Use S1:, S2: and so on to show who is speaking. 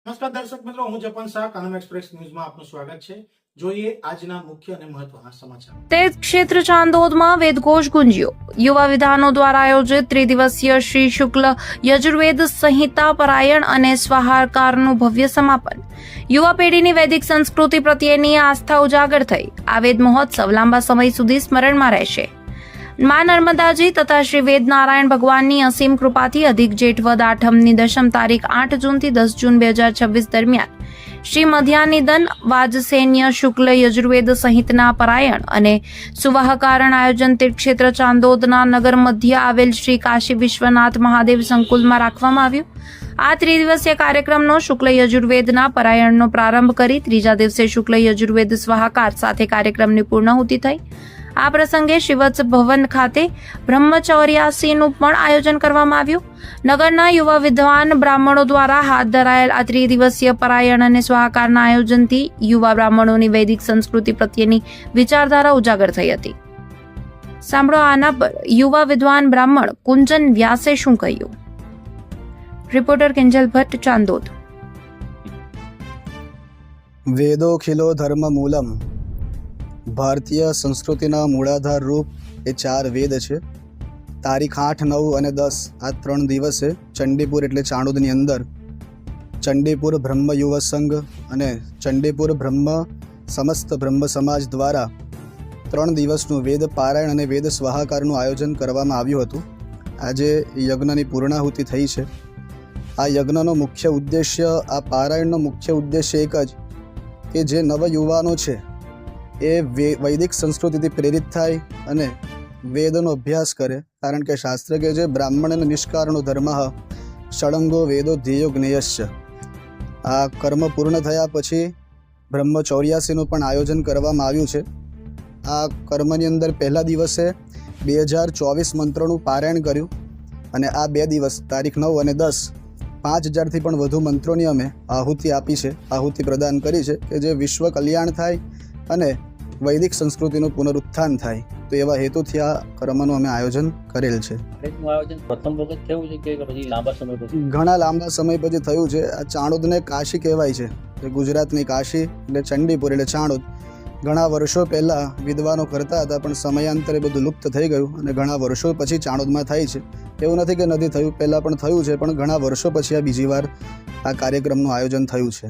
S1: નમસ્કાર દર્શક મિત્રો, હું જપન શાહ કાનમ એક્સપ્રેસ ન્યૂઝમાં આપનું સ્વાગત છે। જોઈએ આજના મુખ્ય અને મહત્વના સમાચાર।
S2: તીર્થ ક્ષેત્ર ચાંદોદમાં વેદઘોષ ગુંજ્યો। યુવા વિધાનો દ્વારા આયોજિત ત્રિદિવસીય શ્રી શુક્લ યજુર્વેદ સંહિતા પરાયણ અને સ્વાહારકારનું ભવ્ય સમાપન। યુવા પેઢીની વૈદિક સંસ્કૃતિ પ્રત્યેની આસ્થા ઉજાગર થઈ। આ વેદ મહોત્સવ લાંબા સમય સુધી સ્મરણમાં રહેશે। માં નર્મદાજી તથા શ્રી વેદ નારાયણ ભગવાનની અસીમ કૃપાથી અધિક જેઠ વદ આઠમની દશમ તારીખ 8 જૂનથી 10 જૂન 2026 દરમિયાન શ્રી મધ્યાનિદન વાજસેન્ય શુક્લ યજુર્વેદ સહિતના પરાયણ અને સુવાહકારણ આયોજન તીર્થ ક્ષેત્ર ચાંદોદના નગર મધ્ય આવેલ શ્રી કાશી વિશ્વનાથ મહાદેવ સંકુલમાં રાખવામાં આવ્યું। આ ત્રિદિવસીય કાર્યક્રમનો શુક્લ યજુર્વેદના પરાયણનો પ્રારંભ કરી ત્રીજા દિવસે શુક્લ યજુર્વેદ સ્વાહાકાર સાથે કાર્યક્રમની પૂર્ણાહુતિ થઈ। આ પ્રસંગે શિવત્સ ભવન ખાતે બ્રહ્મચૌર્યાસીનું પણ આયોજન કરવામાં આવ્યું। નગરના યુવા વિદ્વાન બ્રાહ્મણો દ્વારા હાથ ધરાયેલ આ ત્રિદિવસીય પરાયણ અને સ્વાહાકારના આયોજનથી યુવા બ્રાહ્મણોની વૈદિક સંસ્કૃતિ પ્રત્યેની વિચારધારા ઉજાગર થઈ હતી। સાંભળો આના પર યુવા વિદ્વાન બ્રાહ્મણ કુંજન વ્યાસે શું કહ્યું। રિપોર્ટર કિંજલ ભટ્ટ, ચાંદોદ।
S3: વેદોખિલો ધર્મ મૂલમ। ભારતીય સંસ્કૃતિના મૂળાધાર રૂપ એ 4 વેદ છે। તારીખ 8, 9 અને 10 આ 3 દિવસે ચંડીપુર એટલે ચાણોદની અંદર ચંડીપુર બ્રહ્મ યુવા સંઘ અને ચંડીપુર બ્રહ્મ સમસ્ત બ્રહ્મ સમાજ દ્વારા 3 દિવસનું વેદ પારાયણ અને વેદ સ્વાહાકારનું આયોજન કરવામાં આવ્યું હતું। આજે યજ્ઞની પૂર્ણાહુતિ થઈ છે। આ યજ્ઞનો મુખ્ય ઉદ્દેશ્ય, આ પારાયણનો મુખ્ય ઉદ્દેશ્ય એક જ કે જે નવયુવાનો છે એ વૈદિક સંસ્કૃતિથી પ્રેરિત થાય અને વેદનો અભ્યાસ કરે। કારણ કે શાસ્ત્ર કહે છે બ્રાહ્મણ નિષ્કારણો ધર્મ ષડંગો વેદો ધ્યેયો જ્ઞેયશ્ચ। આ કર્મ પૂર્ણ થયા પછી બ્રહ્મચૌર્યાસીનું પણ આયોજન કરવામાં આવ્યું છે। આ કર્મની અંદર પહેલા દિવસે 2024 મંત્રોનું પારાયણ કર્યું અને આ 2 દિવસ તારીખ 9 અને 10 5000થી પણ વધુ મંત્રોની અમે આહુતિ આપી છે, આહુતિ પ્રદાન કરી છે કે જે વિશ્વ કલ્યાણ થાય અને વૈદિક સંસ્કૃતિનું પુનરુત્થાન થાય। તો એવા હેતુથી આ કર્મનું અમે આયોજન કરેલ છે। ઘણા લાંબા સમય પછી થયું છે। આ ચાણોદને કાશી કહેવાય છે, કે ગુજરાતની કાશી એટલે ચંડીપુર એટલે ચાણોદ। ઘણા વર્ષો પહેલાં વિદ્વાનો કરતા હતા પણ સમયાંતરે બધું લુપ્ત થઈ ગયું અને ઘણા વર્ષો પછી ચાણોદમાં થાય છે। એવું નથી કે નથી થયું, પહેલાં પણ થયું છે પણ ઘણા વર્ષો પછી આ બીજી વાર આ કાર્યક્રમનું આયોજન થયું છે।